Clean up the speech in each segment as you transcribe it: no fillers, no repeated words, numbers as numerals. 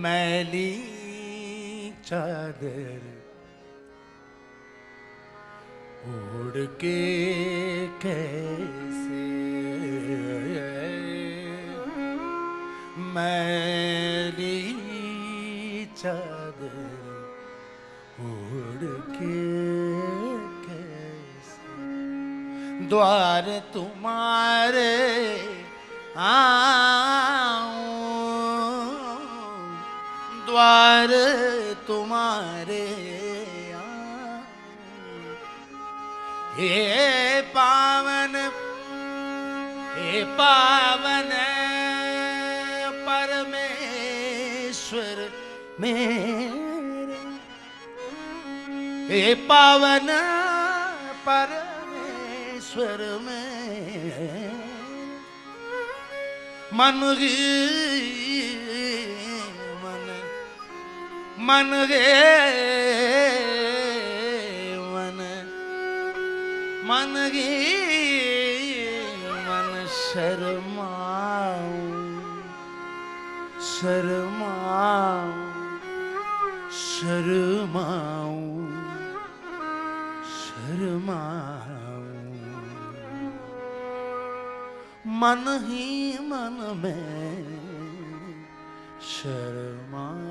मैली चादर ओढ़ के कैसे मैली चादर ओढ़ के कैसे द्वार तुम्हारे द्वार तुम्हारे हे पावन परमेश्वर मेरे हे पावन परमेश्वर मेरे मन गे मन गे मन शर्माऊं मन ही मन में शर्माऊं।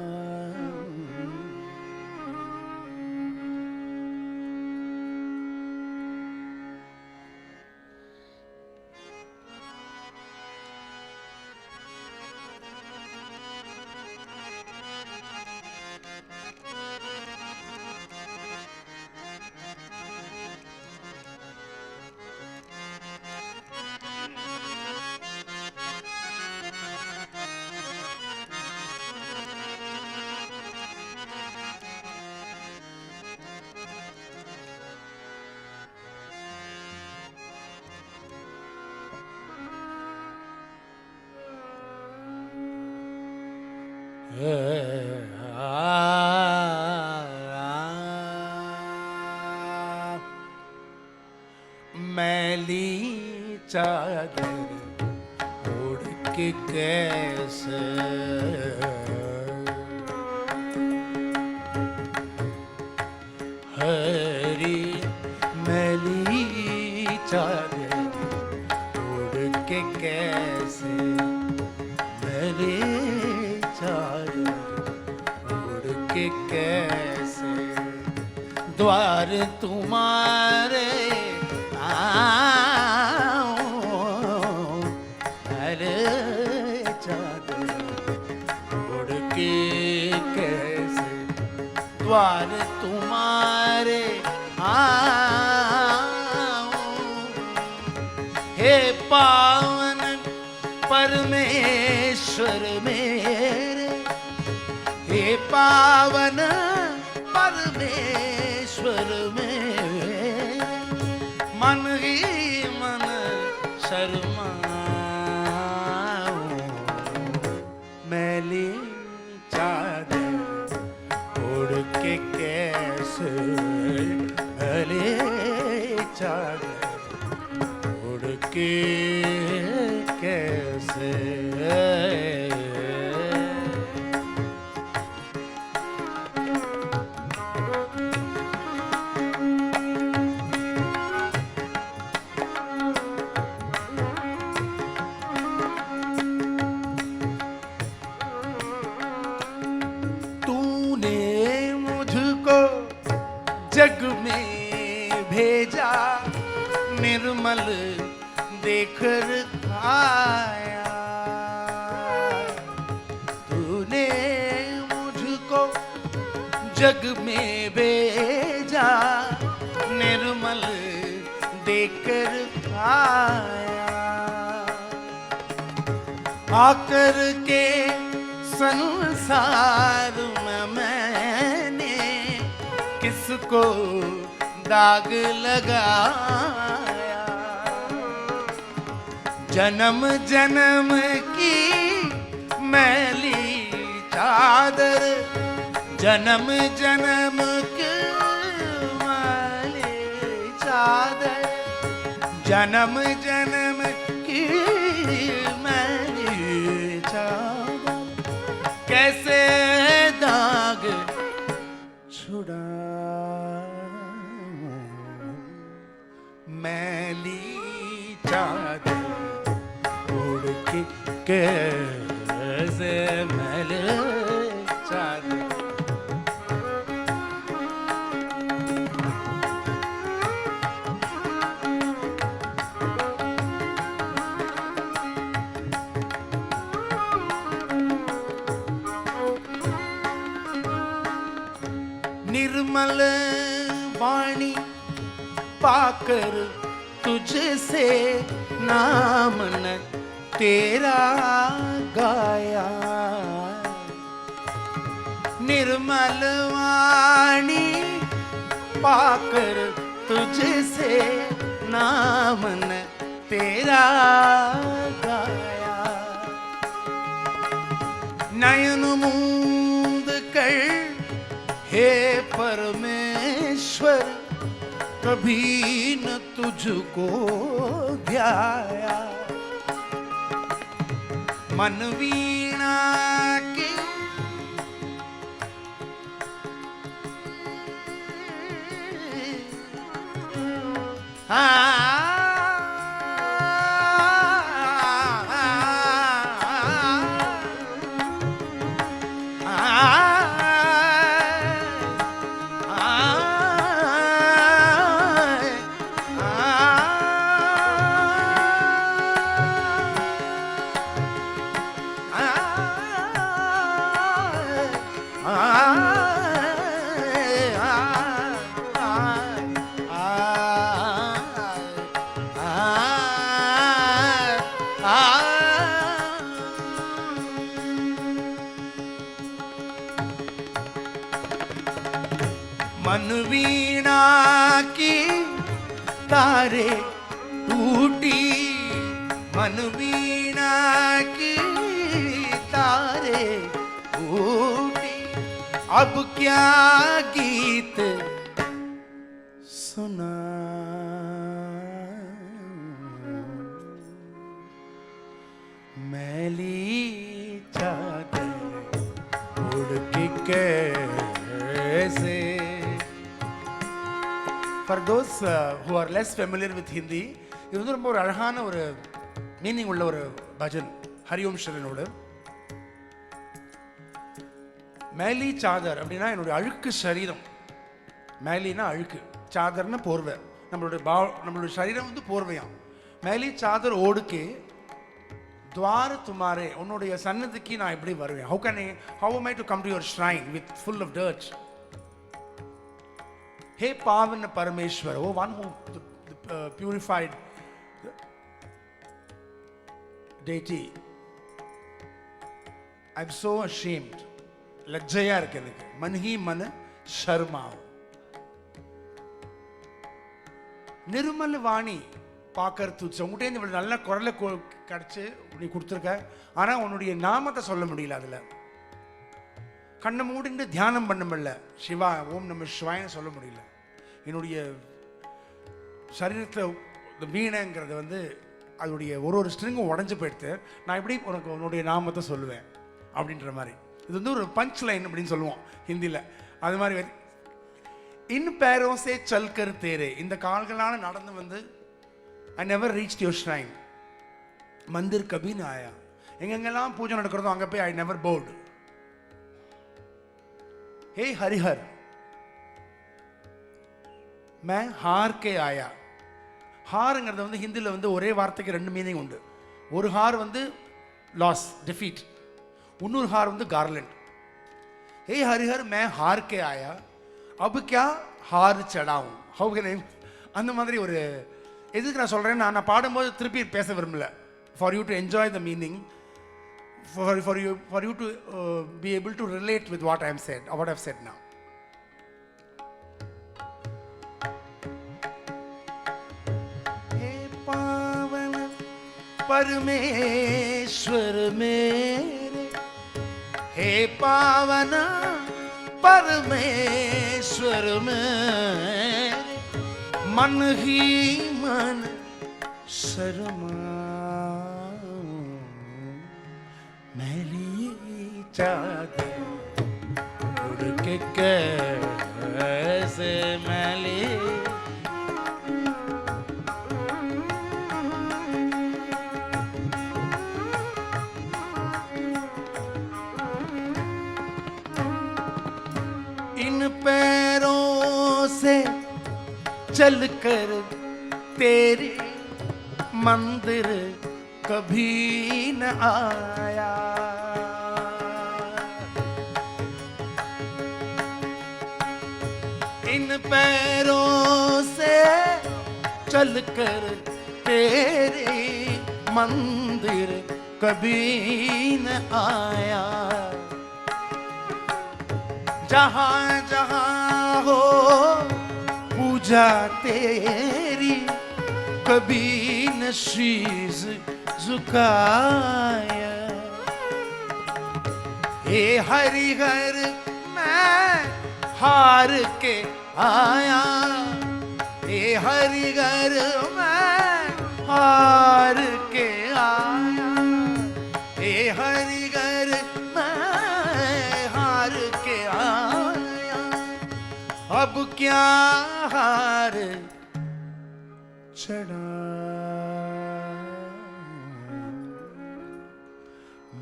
मैली चादर ओढ़ के कैसे हरी मैली चादर ओढ़ के कैसे मैली चादर ओढ़ के कैसे द्वार तुम्हारे हरे चादर ओढ़ के कैसे द्वार तुम्हारे हे पावन परमेश्वर मेरे हे पावन परमेश्वर मेरे मन ही मन शर्माऊं मैली चादर ओढ़ के कैसे मैली चादर ओढ़ के कैसे जग में भेजा निर्मल देख देकर आया, तूने मुझको जग में भेजा, निर्मल देकर आया। आकर के संसार में मैंने किसको दाग लगाया, जन्म जन्म की मैली चादर, जन्म जन्म की मैली चादर, जन्म जन्म की मैली चादर, कैसे दाग छुड़ा मैली चादर उड़ के, कैसे मैली चादर। निर्मल वाणी पाकर तुझसे नाम न तेरा गाया, निर्मल वाणी पाकर तुझसे नाम न तेरा गाया, नयन मूंद कर हे परमेश्वर कभी न तुझको ध्याया, मन वीणा के मन वीणा की तारे टूटी, मन वीणा की तारे टूटी, अब क्या गीत सुना मैली चादर उड़ के कैसे। For those who are less familiar with Hindi, இது வந்து ரொம்ப ஒரு அழகான ஒரு மீனிங் உள்ள ஒரு பஜன் ஹரிஓம் ஷரனோட. மேலி சாதர் அப்படின்னா என்னுடைய அழுக்கு சரீரம், மேலினா அழுக்கு, சாதர்னா போர்வை, நம்மளுடைய சரீரம் வந்து போர்வையாம். மேலி சாதர் ஓடுக்கே द्वार तुम्हारे, उन्होंने सन्निधि की ना எப்படி வருவேன், how am I to come to your shrine with full of dirt. हे पावन परमेश्वर, oh one who purified deity, I'm so ashamed, लज्जया இருக்கு எனக்கு, मन ही मन शर्माओ. निर्मल वाणी பாக்கர் துச்ச, உங்கள்கிட்ட இவ்வளவு நல்ல குரலை கிடைச்சு நீ கொடுத்துருக்க, ஆனா உன்னுடைய நாமத்தை சொல்ல முடியல, அதுல கண்ணை மூடிட்டு தியானம் பண்ண முடியல, சிவா ஓம் நம சிவாயன்னு சொல்ல முடியல. என்னுடைய சரீரத்தில் வீணைங்கிறது வந்து அதோடைய ஒரு ஸ்ட்ரிங்கும் உடஞ்சி போயிடுத்து, நான் எப்படி உனக்கு உன்னுடைய நாமத்தை சொல்லுவேன் அப்படின்ற மாதிரி. இது வந்து ஒரு பஞ்ச் லைன் அப்படின்னு சொல்லுவோம் ஹிந்தியில், அது மாதிரி. இன் பேரோசே சல்கர் தேரே, இந்த கால்களான நடந்து வந்து I never reached your shrine. मंदिर कभी ना आया, எங்கெங்கெல்லாம் பூஜை நடக்கிறதோ அங்கே போய் I never bowed. हे हरिहर, मैं हार के आया. ஹாருங்கிறது வந்து ஹிந்தியில் வந்து ஒரே வார்த்தைக்கு 2 மீனிங் உண்டு. ஒரு ஹார் வந்து லாஸ், டிஃபீட். இன்னொரு ஹார் வந்து கார்லண்ட். हे हरिहर मैं हार के आया अब क्या हार चढ़ाऊं. ஹவு கேன் ஐ, அந்த மாதிரி ஒரு எதுக்கு நான் சொல்கிறேன், நான் பாடும்போது திருப்பி பேச விரும்பல. For you to enjoy the meaning, for you to be able to relate with what I've said now. हे पावन परमेश्वर मेरे, हे पावन परमेश्वर मेरे, मन ही मन शर्माऊं, मैली चादर उड़ के कैसे मैली. इन पैरों से चलकर तेरे मंदिर कभी न आया. इन पैरों से चलकर तेरे मंदिर कभी न आया. जहाँ जहाँ हो पूजा तेरी कभी न शीश झुकाया. हे हरिहर मैं हार के आया, हे हरिहर मैं हार के आया, हे हरिहर अब क्या हार चढ़ा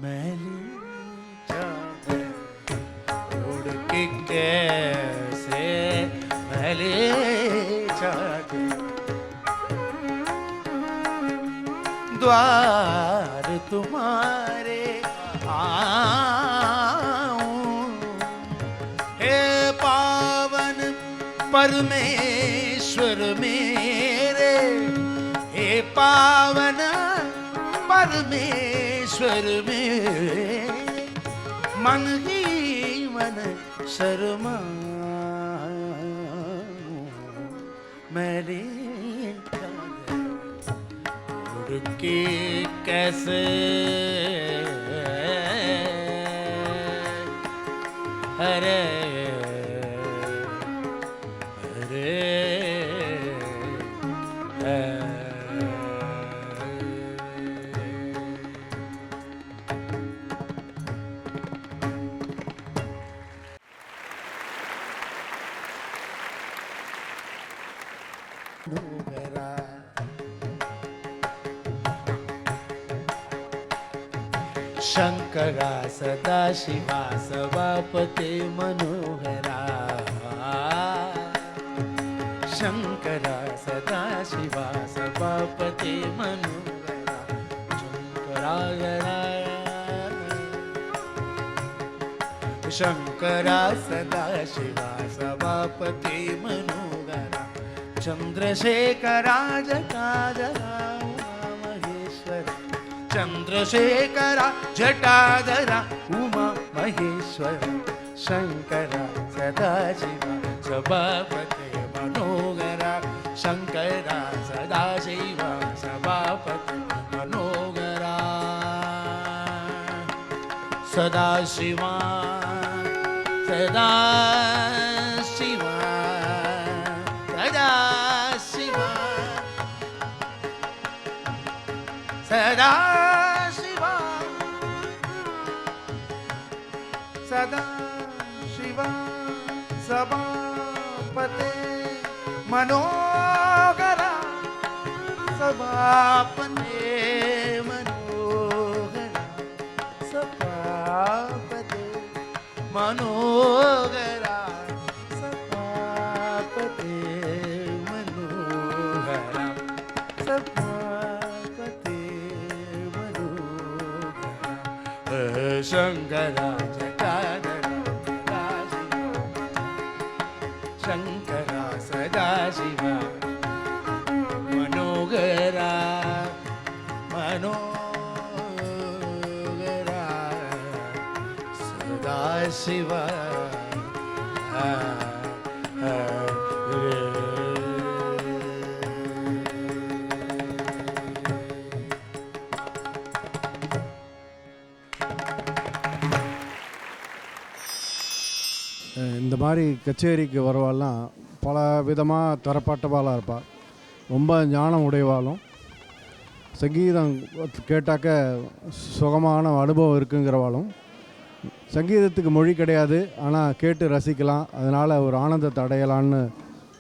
मैली चादर उड़ के कैसे मैली चादर द्वार तुम्हारे परमेश्वर मेरे, हे पावन परमेश्वर मेरे, मन ही मन शर्माऊं, मैली चादर उड़ के कैसे हरे शंकरा सदाशिवा सभापते मनोहरा. शंकरा सदाशिवा सभापते मनोहरा. शंकरा सदाशिवा सभापते मनोहरा. चंद्रशेखरा जटाधरा महेश्वर. चंद्रशेखरा जटाधरा उमा महेश्वर. शंकरा सदाशिवा सभापते मनोहरा. शंकरा सदाशिवा सभापते मनोहरा. सदाशिवा सदाशिवा सदाशिवा सदाशिवा सदाशिवा सभापते मनोहरा. सभापते मनोहरा. सभापते मनोहरा. सभापते मनोहरा. சங்கரா சங்கரா சதாசிவா மனோகரா மனோகரா சதாசிவா இந்த மாதிரி கச்சேரிக்கு வரவாலாம் பல விதமாக தரப்பட்டவாளாக இருப்பாள். ரொம்ப ஞானம் உடையவாளும், சங்கீதம் கேட்டாக்க சுகமான அனுபவம் இருக்குங்கிறவாளும், சங்கீதத்துக்கு மொழி கிடையாது ஆனால் கேட்டு ரசிக்கலாம், அதனால் ஒரு ஆனந்தத்தை அடையலான்னு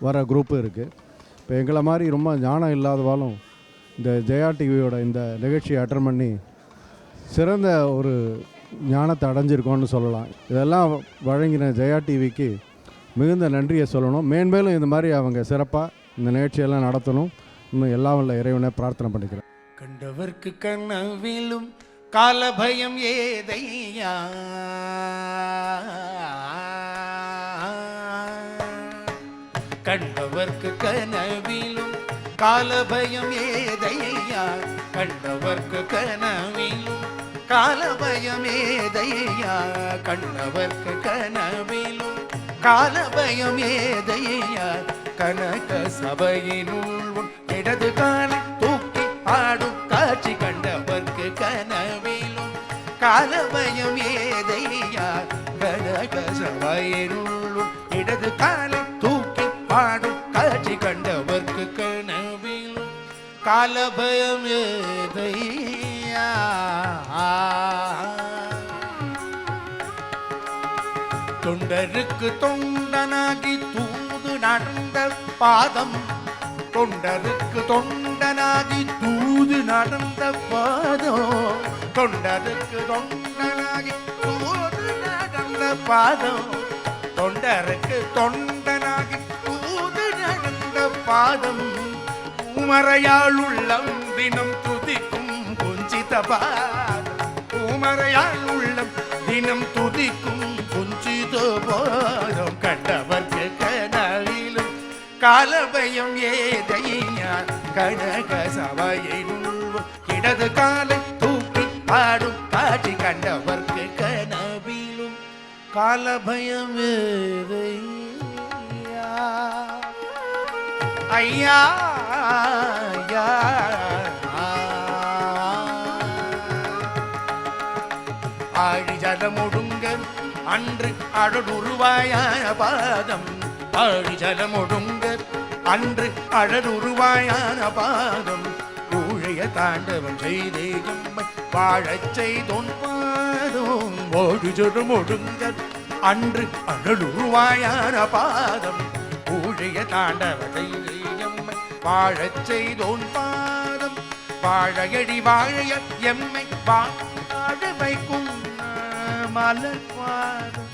வர குரூப்பு இருக்குது. இப்போ எங்களை மாதிரி ரொம்ப ஞானம் இல்லாதவாலும் இந்த ஜெயா டிவியோட இந்த நிகழ்ச்சியை அட்டன் பண்ணி சிறந்த ஒரு ஞானத்தை அடைஞ்சிருக்கோன்னு சொல்லலாம். இதெல்லாம் வழங்கின ஜெயா டிவிக்கு மிகுந்த நன்றியை சொல்லணும். மேன்மேலும் இந்த மாதிரி அவங்க சிறப்பாக இந்த நிகழ்ச்சியெல்லாம் நடத்தணும். இன்னும் எல்லாம் உள்ள இறைவனை பிரார்த்தனை பண்ணிக்கிறேன். கண்டவர்க்கு கனவிலும் காலபயம் ஏதையா, கண்டவர்க்கு கனவிலும் காலபயம் ஏதையா, கண்டவர்க்கு கனவிலும் காலபயம் ஏதையா, கண்டவர்க்கு கனவிலும் காலபயம் ஏதையா, கனக சபையினுள் இடது கால தூக்கி ஆடும் காட்சி கண்டவர்க்கு கனவிலும் காலபயம் ஏதையா, கனக சபையினுள் இடது கால தூக்கி ஆடும் காட்சி கண்டவர்க்கு கனவிலும் காலபயம் ஏதையா. தொண்டருக்கு தொண்டனாகி தூது நடந்த பாதம், தொண்டருக்கு தொண்டனாகி தூது நடந்த பாதம், தொண்டருக்கு தொண்டனாகி தூது நடந்த பாதம், தொண்டருக்கு தொண்டனாகி தூது நடந்த பாதம், பூமறையாள் உள்ளம் தினம் துதிக்கும் குஞ்சித பாதம், பூமறையாள் உள்ளம் தினம் துதிக்கும் குஞ்சித பாதம், கண்டவர்க்கு கனவிலும் காலபயம் ஏதையா, கனக சபையினுள் இடது காலை தூக்கி ஆடும் காட்சி கண்டவர்க்கு கனவிலும் காலபயம் ஏதையா. ஐயா ஐயா ஆழி ஜலமுடுங்க அன்று அழலுருவாயான பாதம், ஆழி ஜலமுடுங்க அன்று அழலுருவாயான பாதம், ஊழைய தாண்டவம் செய்தே எம்மை வாழச் செய்தோன் பாதம், ஓழி ஜலமுடுங்க அன்று அழலுருவாயான பாதம், ஊழைய தாண்டவம் செய்தே எம்மை வாழச் செய்தோன் பாதம், வாழையடி வாழைய எம்மை வாழ வைக்கும் மலர் பாதம்,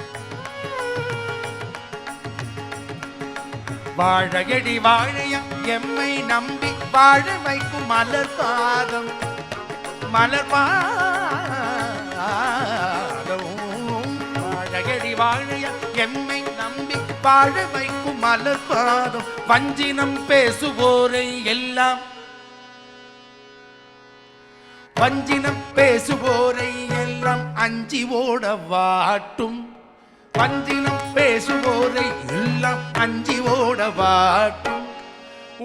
வாழையடி வாழைய எம்மை நம்பி வாழ வைக்கும் மலர் பாதம், மலர் பாதம், வாழையடி வாழைய எம்மை நம்பி வாழ வைக்கும் மலர் பாதம், வஞ்சினம் பேசுவோரை எல்லாம், வஞ்சினம் பேசுவோரை எல்லாம் அஞ்சி ஓட வாட்டும், வஞ்சினம் பேசுவோரை எல்லாம் அஞ்சி ஓட வாட்டும்,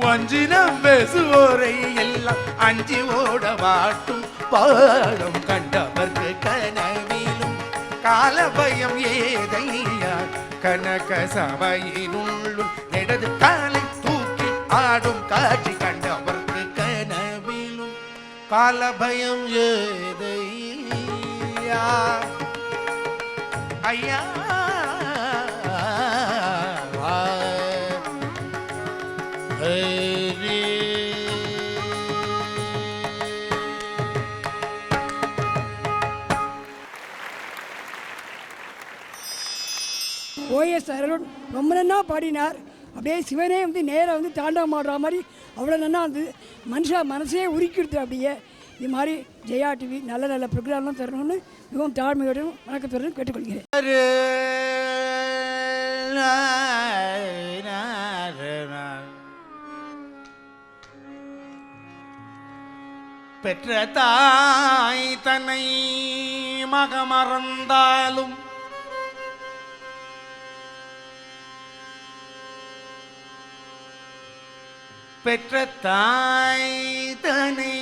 வஞ்சினம் பேசுவோரை எல்லாம் அஞ்சி ஓட வாட்டும், பாதம் கண்டவர்க்கு கனவிலும் காலபயம் ஏதையா, கனக சபையினுள்ளும் இடது காலை தூக்கி ஆடும் காட்சி கண்டவர்க்கு கனவிலும் காலபயம் ஏதையா. ஐயா ஓஎஸ் அருண் ரொம்ப நன்னா பாடினார். அப்படியே சிவனே வந்து நேராக வந்து தாண்டவம் ஆடுற மாதிரி அவ்வளோ நன்னா இருந்தது. மனசே உருக்கிடுது. அப்படியே இது மாதிரி ஜெயா டிவி நல்ல நல்ல ப்ரோக்ராம்லாம் தரணும்னு மிகவும் தாழ்மையோடும் வணக்கத்துடன் கேட்டுக்கொள்கிறேன். பெற்ற தாய் தன்னை மகமறந்தாலும் பெற்ற தாய் தன்னை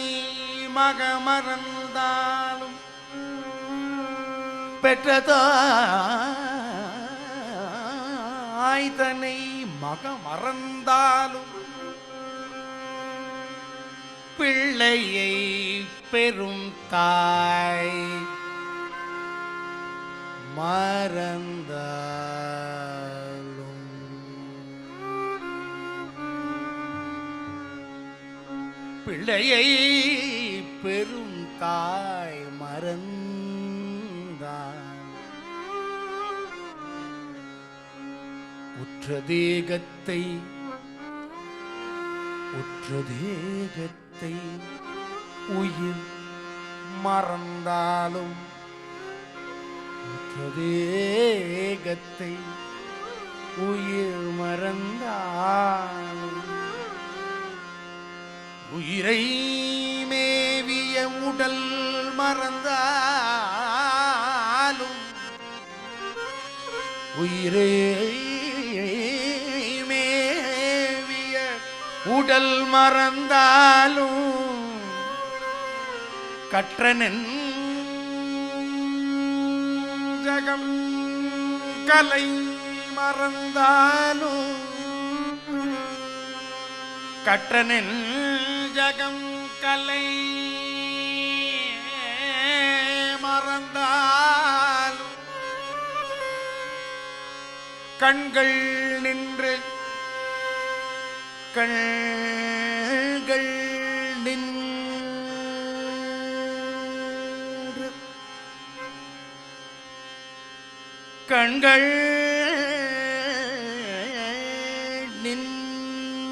மகமறந்தாலும் பெற்ற தாய் தன்னை மகமறந்தாலும் பிள்ளையை பெரும் தாய் மறந்தாலும் பிள்ளையை பெரும் தாய் மறந்தால் உற்ற தேகத்தை உயிர் மறந்தாலும் உற்ற தேகத்தை உயிர் மறந்தாலும் உயிரை மேவிய உடல் மறந்தாலும் உயிரை மேவிய உடல் மறந்தாலும் கற்றனன் ஜகம் கலை மறந்தாலும் கற்றனன் ஜகம் கலை மறந்தாலும் கண்கள் நின்று கண்கள் நின்று கண்கள்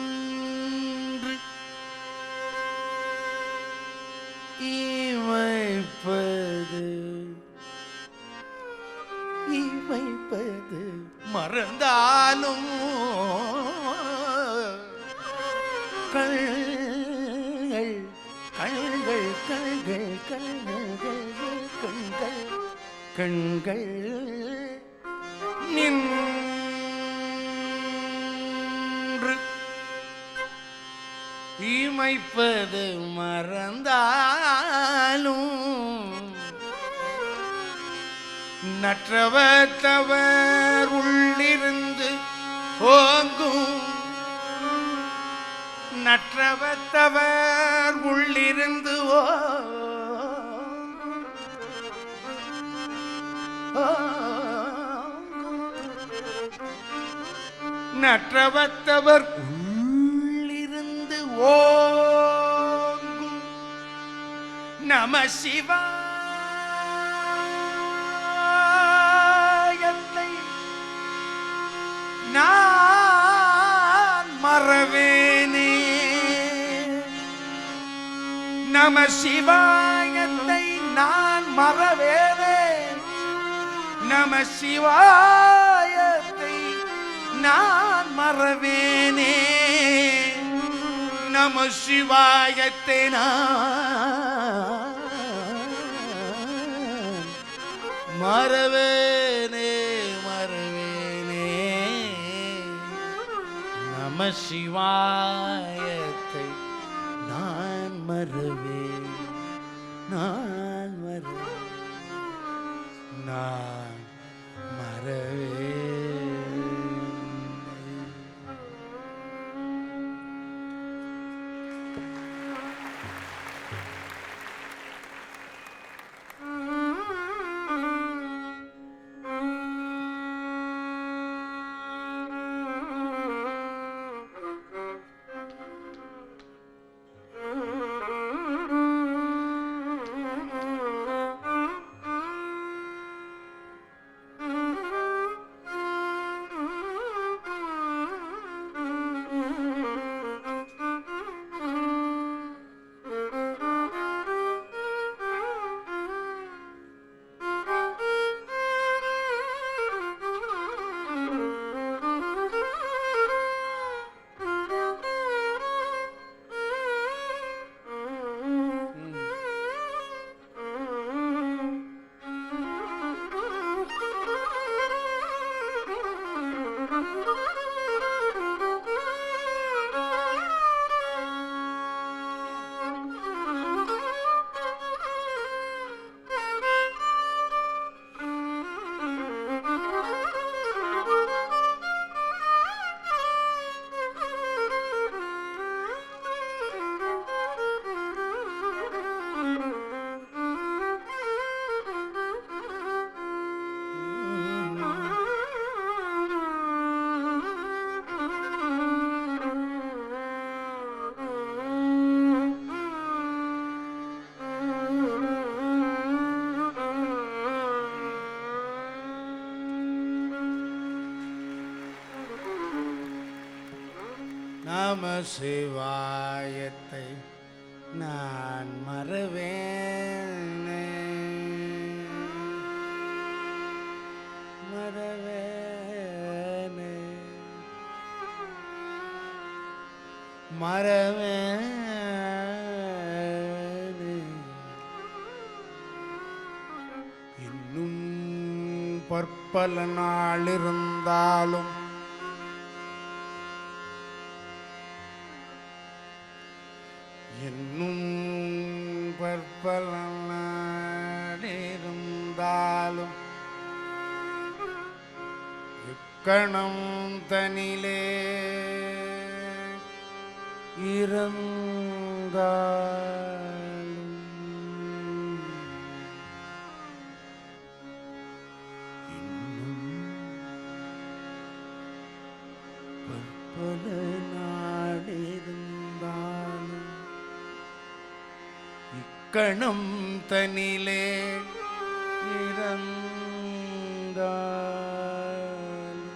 நின்று இமைப்பது மறந்தாலும் கண்கள் கண்கள் கண்கள் கண்கள் கண்கள் கண்கள் நின்று இமைப்பது மறந்தாலும் நற்றவத்தவர் உள்ளிருந்து ஓங்கும் நற்றவத்தவர் உள்ளிருந்து நற்றவத்தவர் உள்ளிருந்து ஓங்கும் நம சிவாயத்தை நான் மறவேனே நம சிவாயத்தை நான் மறவேனே நம சிவாயத்தை நான் மறவேனே நம சிவாயத்தை நான் மறவேனே மறவேனே நம சிவாயத்தை நான் மறவேன் நான் மறவேன் நான் மறவேன் நம சிவாயத்தை நான் மறவேனே மறவேனே மறவேனே இன்னும் பற்பல நாள் இருந்தாலும் இன்னும் பற்பல நாள் இருந்தாலும் இக்கணம் தனிலே இருந்தாலும் இன்னும் பற்பல நாள் இருந்தாலும் இக்கணம் தனிலே இருந்தாலும்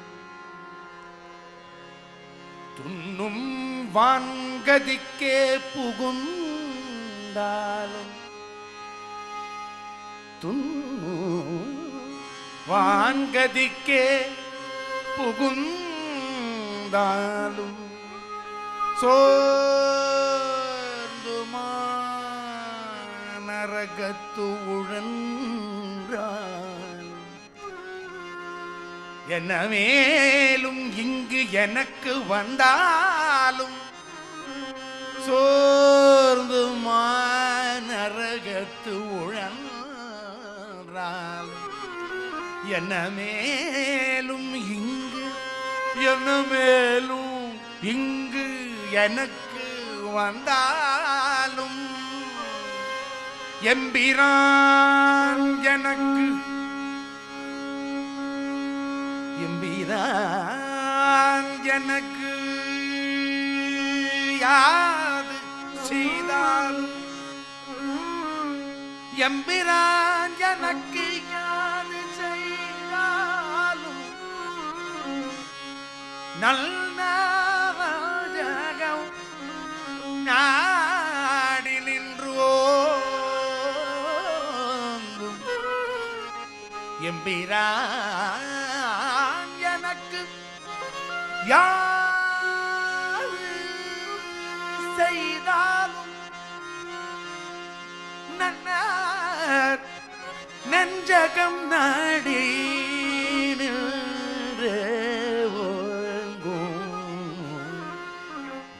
துன்னும் வான்கதிக்கே புகுந்தாலும் துன்னும் வான்கதிக்கே புகுந்தாலும் சோர்ந்துமா நரகத்து உழன்றால் என்ன மேலும் இங்கு எனக்கு வந்தாலும் சோர்ந்துமா நரகத்து உழன்றாலும் என்ன மேலும் இங்கு எனக்கு வந்தாலும் எம்பிரான் எனக்கு யாது செய்தாலும் எம்பிரான் எனக்கு யாது செய்தாலும் நல்ல ஜகம் நாடி நின்றோங்கும் எம்பிரான் எனக்கு யாது செய்தாலும் நன்னார் நெஞ்சகம் நாடி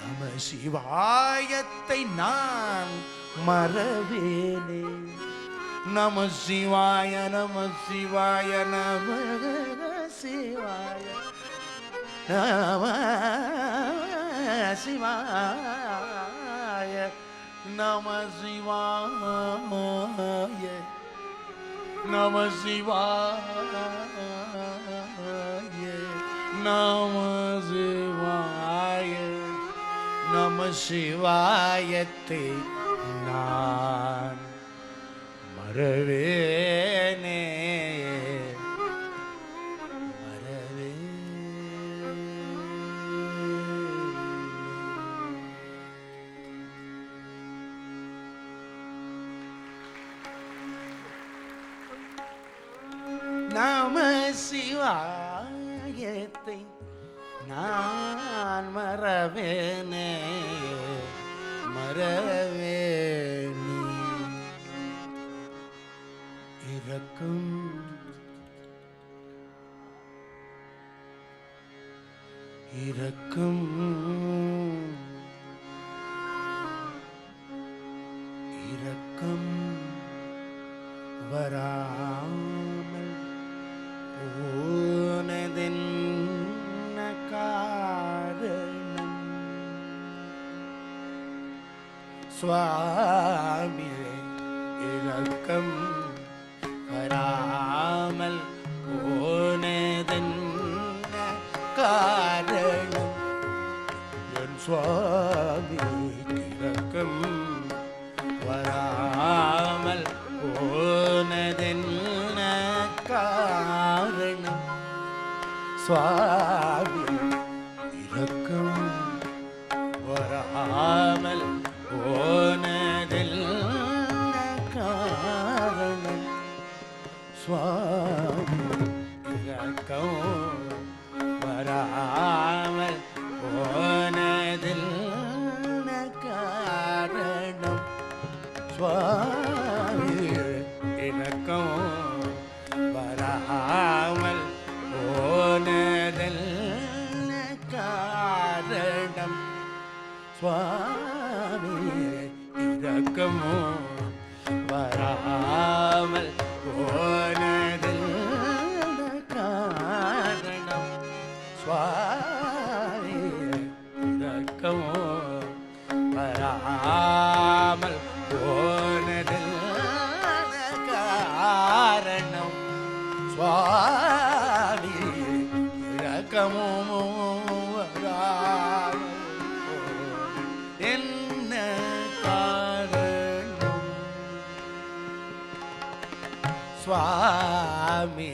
நம சிவாயத்தை நான் மறவேனே நம சிவாய நம சிவாய நம சிவாய நம சிவாய நம சிவாய நம சிவாய நம சிவாய நம சிவாயத்தை நான் மறவேனே நம சிவாயத்தை நான் மறவேனே மறவேனே இரக்கும் இரக்கும் இரக்கம் வராமல் போனதென்ன காரணம் சுவாமியே இரக்கம் வராமல் போனதென்ன காரணம் என் சுவாமி இரக்கம் வராமல் போனதென்ன காரணம் சுவாமி இரக்கம் சுவாமி இரக்கம் வராமல் போனதில் காரணம் சுவாமி இரக்கம் வராமல் போனதில் காரணம் சுவாமி இரக்கமோ வராமல் போனதில் காரணம் சுவாமி இரக்கமோ வராமல் போனதில் காரணம் சுவாமி இரக்கமோ வராமல் என்ன காரணம் சுவாமி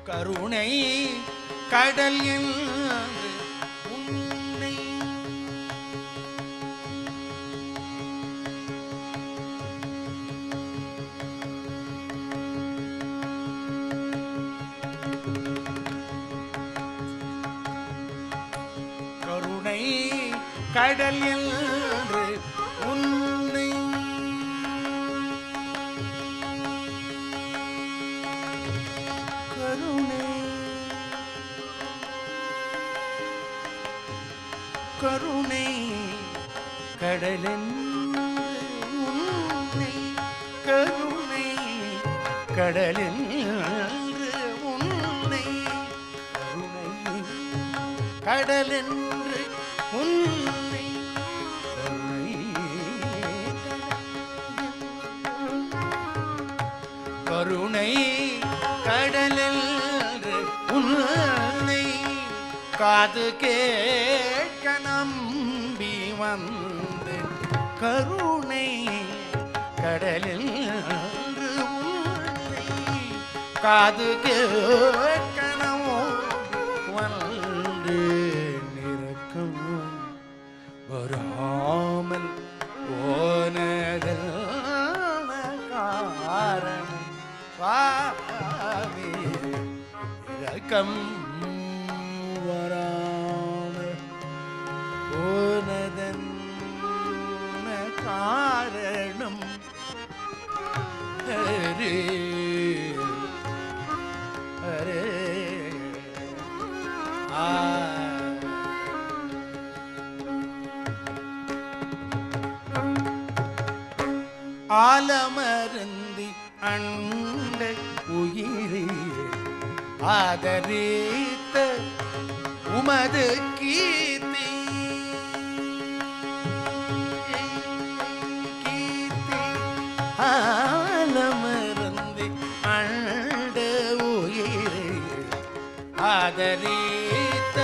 கருணை கடல் என்று உன்னை கருணை கடல் என்று உன்னை கருணை கடலின் உன்னை கருணை கடலின் உன்னை கருணை கடலென்று உன்னை கருணை கடலென்று உன்னை காது கேட்க நம்பி வந்து கருணை கடலில் உன்னை காது கேட்க வந்து நிறக்கம் வராமல் போனதல் காரணம் சுவாமி இரக்கம் வராமல் போனதன் காரணம் ஹரே ஹரே ஆலமருந்தி அண்ட உயிரே ஆதரித்த உமது கீர்த்தி ஆலமருந்தி அண்ட உயிரே ஆதரித்த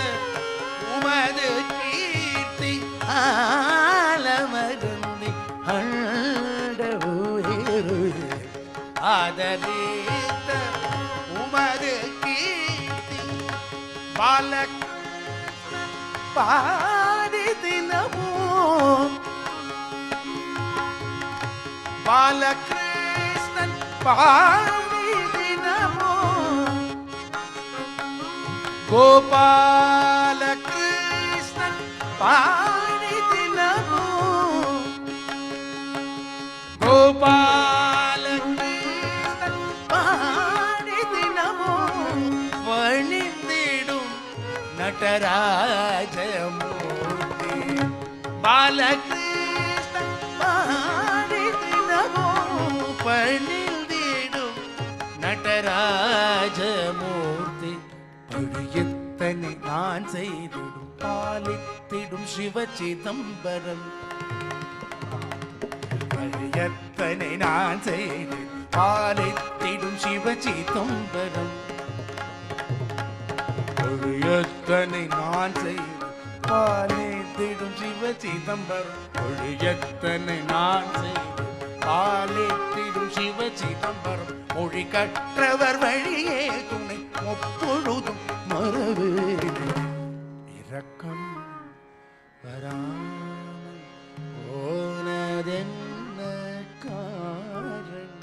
உமது கீர்த்தி ஆலமருந்தி அண்ட உயிரே ஆதரித்த உமது கீர்த்தி பாலக் பாடி தினமோ பாலகிருஷ்ணன் பாடி தினமோ கோபாலகிருஷ்ணன் பாடி தினமோ கோபாலகிருஷ்ணன் பாடி தினமோ பணிந்திடும் நடராஜமூர்த்தி பாலகிருஷ்ணன் பாடி தினமோ பணிந்திடும் நடராஜமூர்த்தி பழியத்தனை நான் செய்திடும் பாலித்திடும் சிவ சிதம்பரம் பழியத்தனை நான் செய்திடும் பாலித்திடும் சிவ சிதம்பரம் பழியத்தனை நான் செய்திடும் பாலித்திடும் சிவ சிதம்பரம் பழியத்தனை நான் செய்திடும் பாலித்திடும் சிவ சிதம்பரம் மொழி கற்றவர் வழியே துணை ஒப்பொழுதும் மறவேன் இரக்கம் வராமல் அதென்ன காரணம்?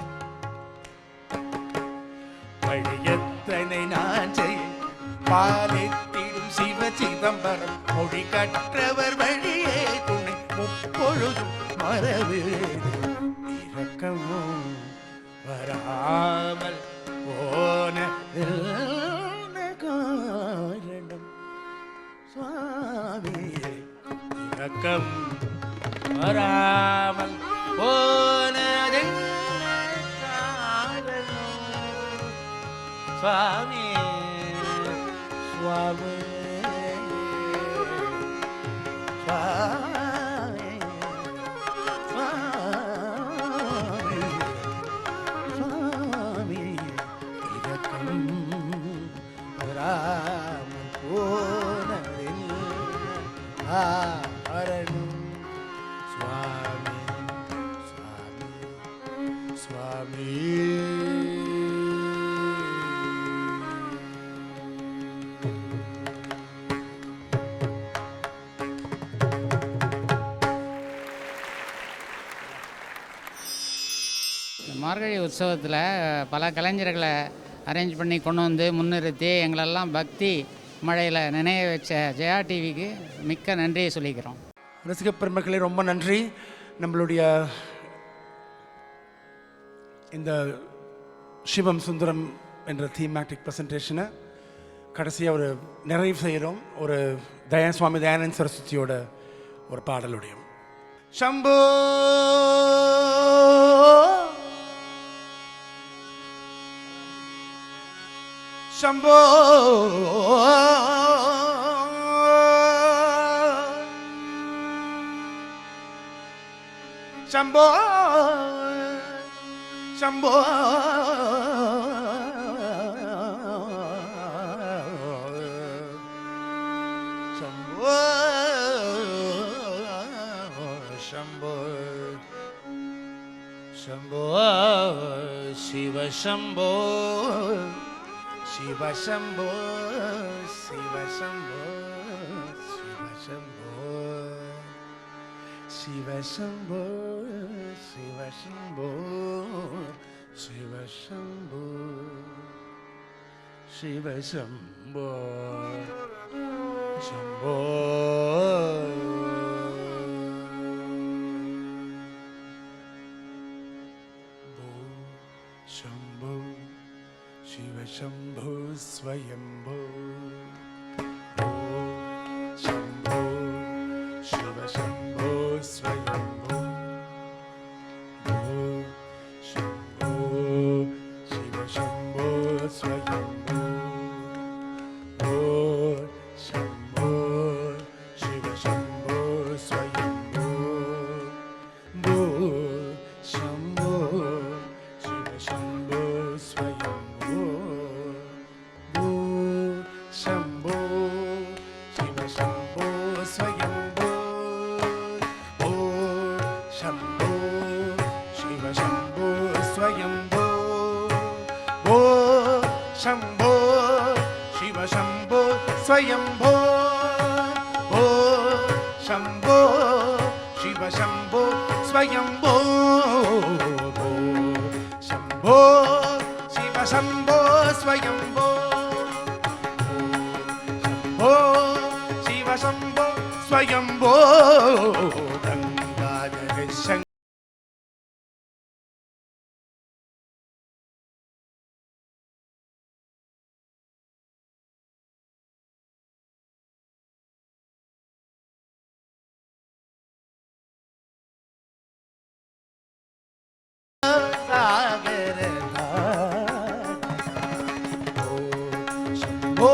வழியத்தனை நான் செய்ய பாலித்திடும் சிவ சிதம்பரம் மொழி கற்றவர் வழியே துணை முப்பொழுதும் மறவேது இரக்கமும் வராமல் போன காரணம் சுவாமியே இரக்கம் வராமல் போனதென்ன காரணம் சுவாமி சுவாமி சுவாமி சுவாமி சுவாமி இரக்கம் வராமல் போனதென்ன காரணம் சுவாமி சுவாமி சுவாமி. மார்கழி உற்சவத்தில் பல கலைஞர்களை அரேஞ்ச் பண்ணி கொண்டு வந்து முன்னிறுத்தி எங்களெல்லாம் பக்தி மழையில் நினைய வச்ச ஜெயா டிவிக்கு மிக்க நன்றியை சொல்லிக்கிறோம். ரசிக பெருமக்களே ரொம்ப நன்றி. நம்மளுடைய இந்த சிவம் சுந்தரம் என்ற தீமேட்டிக் ப்ரெசன்டேஷனை கடைசியாக ஒரு நிறைவு செய்கிறோம். ஒரு சுவாமி தயானந்த சரஸ்வதியோட ஒரு பாடலுடையும். சம்போ शंभो शंभो शंभो शंभो शंभो शंभो शिव शंभो शिव शंभो शिव शंभो शिव शंभो शिव शंभो शिव शंभो शिव शंभो शंभो शंभो शिव शंभो स्वयंभो शंभो शिव शंभो स्वयंभो शंभो शिव शंभो स्वयंभो शंभो शिव शंभो स्वयंभो शंभो शिव शंभो स्वयंभो शंभो शिव शंभो स्वयंभो शंभो शिव शंभो स्वयंभो शंभो शिव शंभो स्वयंभो शंभो शिव शंभो स्वयंभो शंभो शिव शंभो स्वयंभो शिव शंभो स्वयंभो गंगाधर शंकर सागर शंभो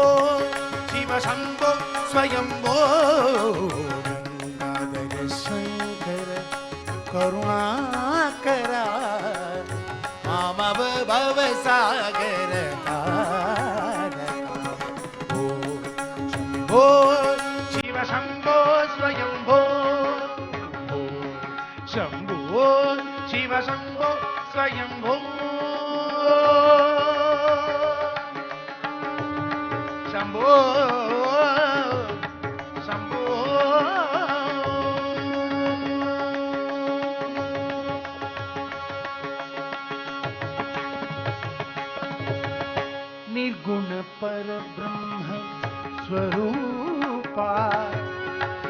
शिव शंभो स्वयंभो गंगाधर शंकर करुणाकरा मामव भव सागर शंभो शिव शंभो स्वयंभो शंभो शिव शंभो स्वयंभो शंभो शंभो स्वरूपा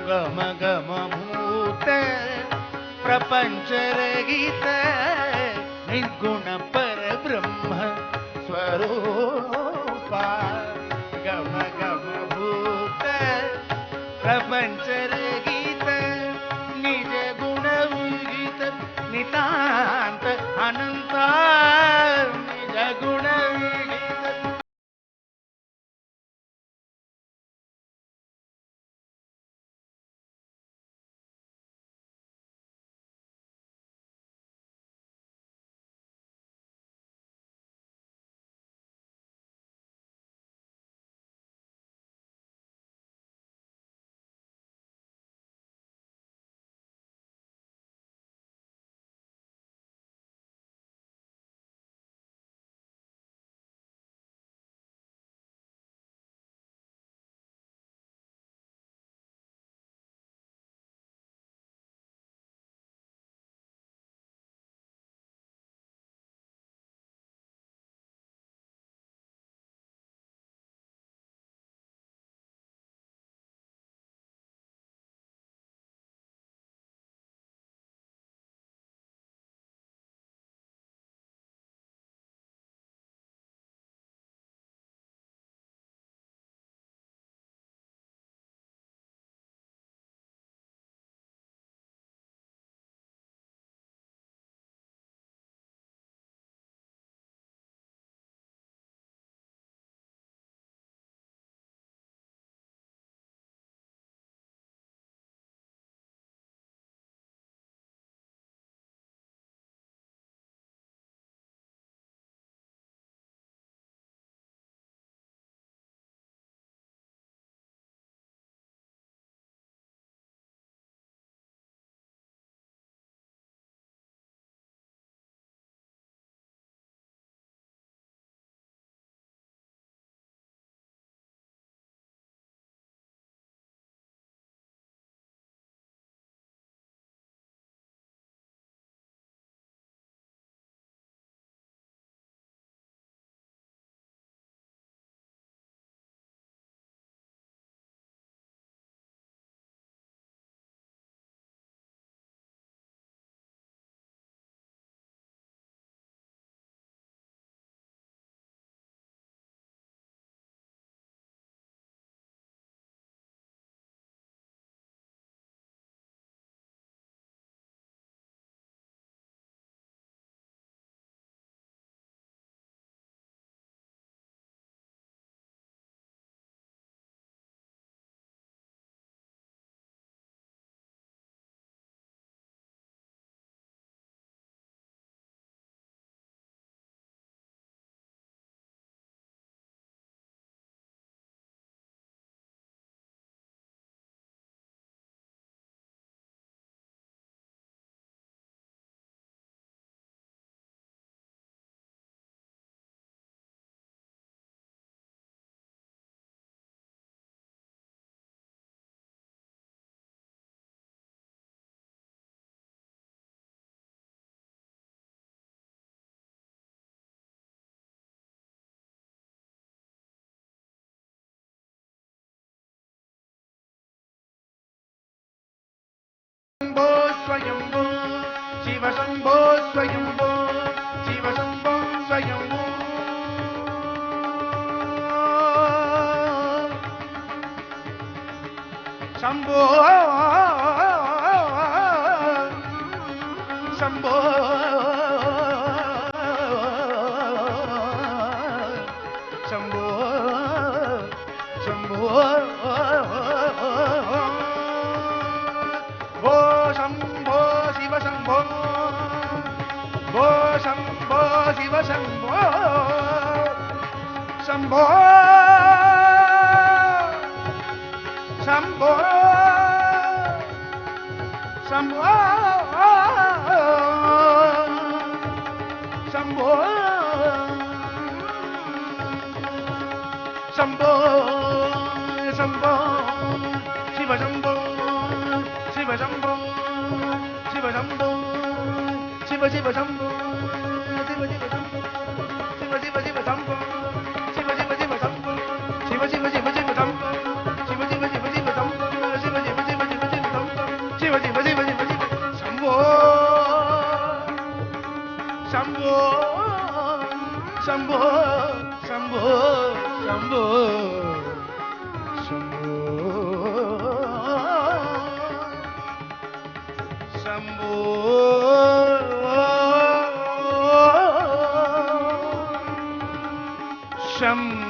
गम गम भूत प्रपंचरहित निर्गुण पर ब्रह्म स्वरूपा गम गम भूत प्रपंचरहित निज गुण विहित नितांत अनंत निज गुण विहित स्वयंभू शिव शंभो स्वयंभू शिव शंभो स्वयंभू शंभो शंभो शंभो शंभो शंभो शिव शंभो भो शंभो शिव शंभो शंभो शंभो शंभो शंभो शंभो शंभो शिव शंभो शिव शंभो शिव शंभो शिव शिव शंभो शिव शिव शंभो शिव शिव शिव शंभो शिव शिव शिव शंभो शिव शिव शिव शिव शंभो சிவ சிவ சிவ சிவ சிவ சம்போ சம்போ சம்போ சம்போ சம்போ சம்போ சம்போ சம்போ